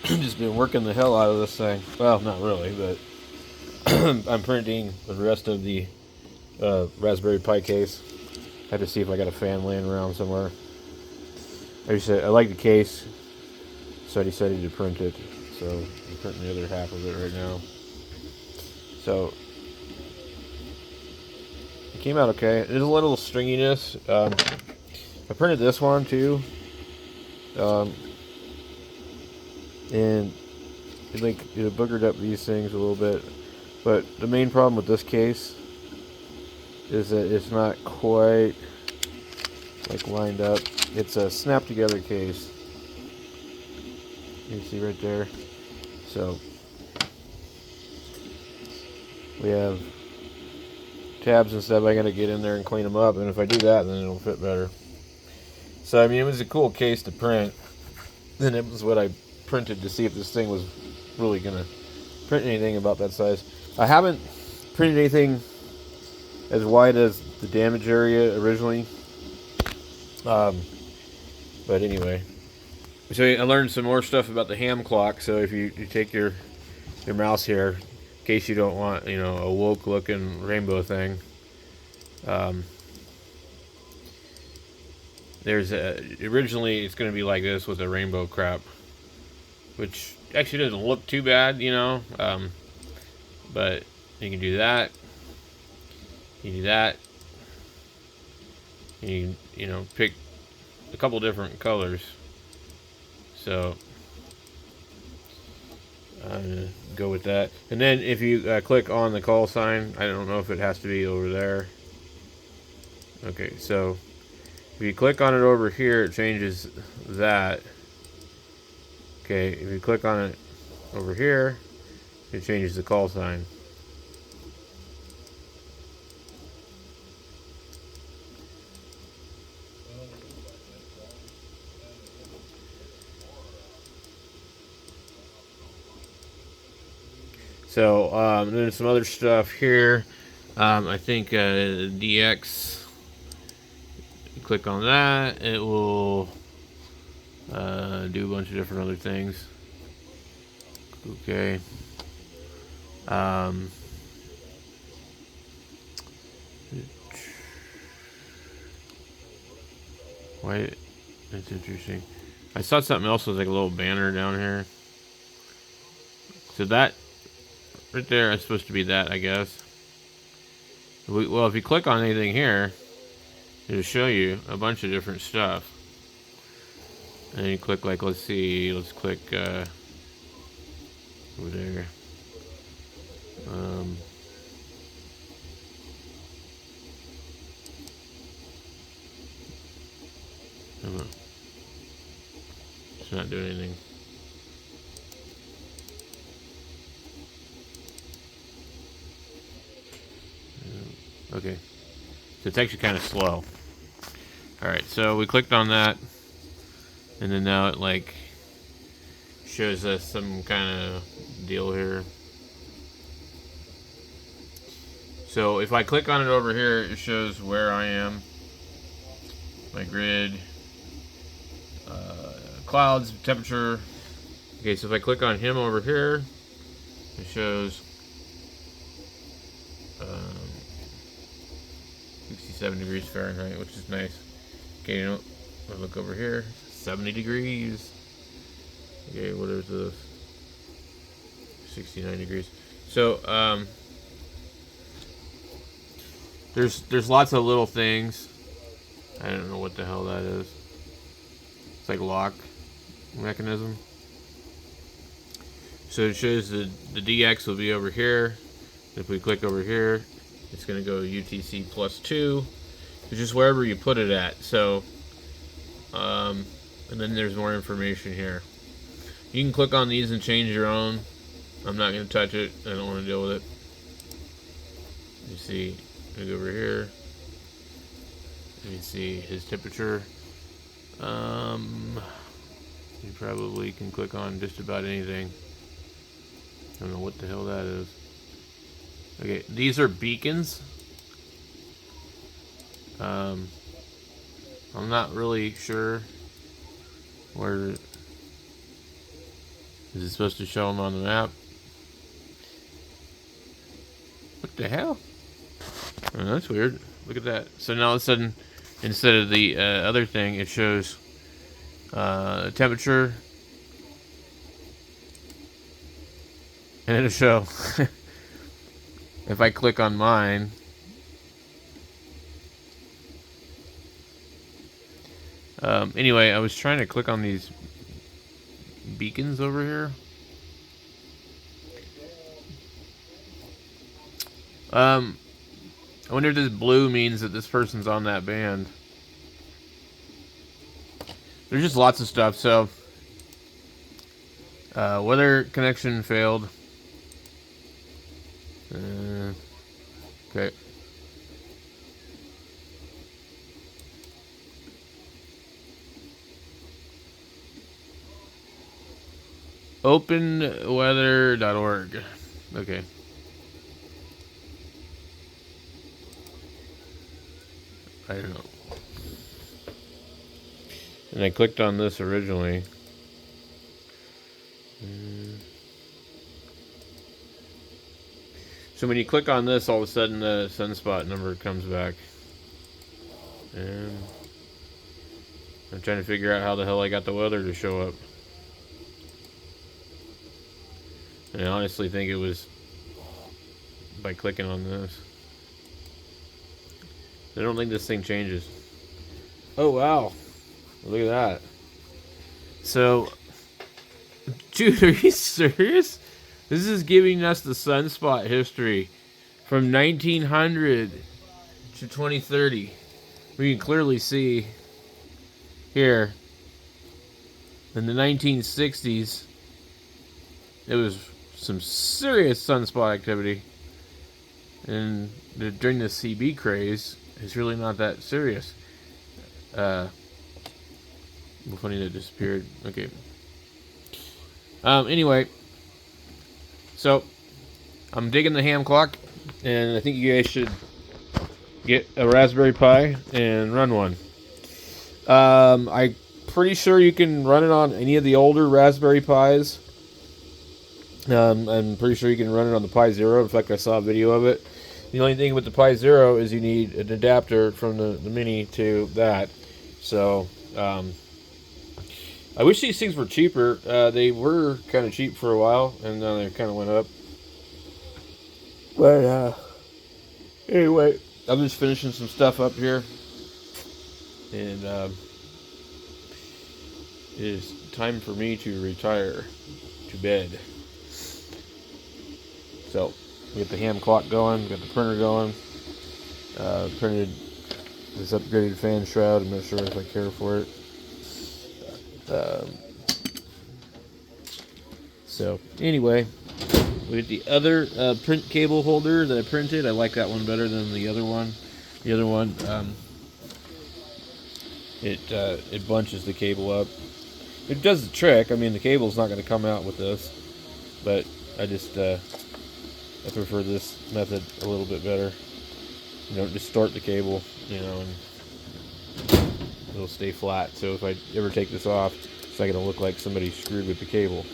Just been working the hell out of this thing. Well, not really, but I'm printing the rest of the Raspberry Pi case. I had to see if I got a fan laying around somewhere. I like the case, so I decided to print it. So I'm printing the other half of it right now. So it came out okay. There's a little stringiness. I printed this one too, um, and it boogered up these things a little bit. But the main problem with this case is that it's not quite like lined up. It's a snap together case. You see right there. So we have tabs and stuff. I gotta get in there and clean them up, and if I do that, then it'll fit better. So I mean, it was a cool case to print. Then it was what I printed to see if this thing was really gonna print anything about that size. I haven't printed anything as wide as the damage area originally. But anyway, so I learned some more stuff about the ham clock. So if you take your mouse here, in case you don't want a woke looking rainbow thing, originally it's going to be like this with the rainbow crap, which actually doesn't look too bad, but you can do that. You do that. You pick a couple different colors. So go with that. And then if you click on the call sign, I don't know if it has to be over there. Okay, so if you click on it over here, it changes that. Okay, if you click on it over here, it changes the call sign. So there's some other stuff here. I think DX. Click on that. It will do a bunch of different other things. Okay. Why? That's interesting. I saw something else with like a little banner down here. So that right there is supposed to be that, I guess. Well, if you click on anything here, it'll show you a bunch of different stuff. And you click like, let's click over there. I don't know. It's not doing anything. Okay. So it's actually kind of slow. Alright, so we clicked on that. And then now it like shows us some kind of deal here. So if I click on it over here, it shows where I am. My grid. Clouds, temperature. Okay, so if I click on him over here, it shows 67 degrees Fahrenheit, which is nice. Okay, I'll look over here, 70 degrees. Okay, what is this? 69 degrees. So there's lots of little things. I don't know what the hell that is. It's like lock mechanism. So it shows the DX will be over here. If we click over here, it's going to go UTC +2, which is wherever you put it at. So, and then there's more information here. You can click on these and change your own. I'm not going to touch it. I don't want to deal with it. You see, I go over here. Let me see his temperature. You probably can click on just about anything. I don't know what the hell that is. Okay, these are beacons. I'm not really sure where. Is it supposed to show them on the map? What the hell? Oh, that's weird. Look at that. So now all of a sudden, instead of the other thing, it shows temperature. And it'll show. If I click on mine. Anyway, I was trying to click on these beacons over here. I wonder if this blue means that this person's on that band. There's just lots of stuff. So, weather connection failed. Okay. Openweather.org. Okay. I don't know. And I clicked on this originally. So when you click on this, all of a sudden the sunspot number comes back. And I'm trying to figure out how the hell I got the weather to show up. And I honestly think it was by clicking on this. I don't think this thing changes. Oh, wow. Look at that. So, dude, are you serious? This is giving us the sunspot history from 1900 to 2030. We can clearly see here in the 1960s, it was some serious sunspot activity. And during the CB craze, it's really not that serious. Funny that it disappeared. Okay. Anyway, so I'm digging the ham clock, and I think you guys should get a Raspberry Pi and run one. I'm pretty sure you can run it on any of the older Raspberry Pis. I'm pretty sure you can run it on the Pi Zero. In fact, I saw a video of it. The only thing with the Pi Zero is you need an adapter from the Mini to that. So, I wish these things were cheaper. They were kind of cheap for a while, and then they kind of went up. But, anyway, I'm just finishing some stuff up here. And, it is time for me to retire to bed. So, we got the ham clock going, got the printer going. Printed this upgraded fan shroud. I'm not sure if I care for it. So, anyway, we got the other print cable holder that I printed. I like that one better than the other one. The other one, it bunches the cable up. It does the trick. I mean, the cable's not going to come out with this, but I just I prefer this method a little bit better. You don't distort the cable, you know, and it'll stay flat. So if I ever take this off, it's not going to look like somebody screwed with the cable.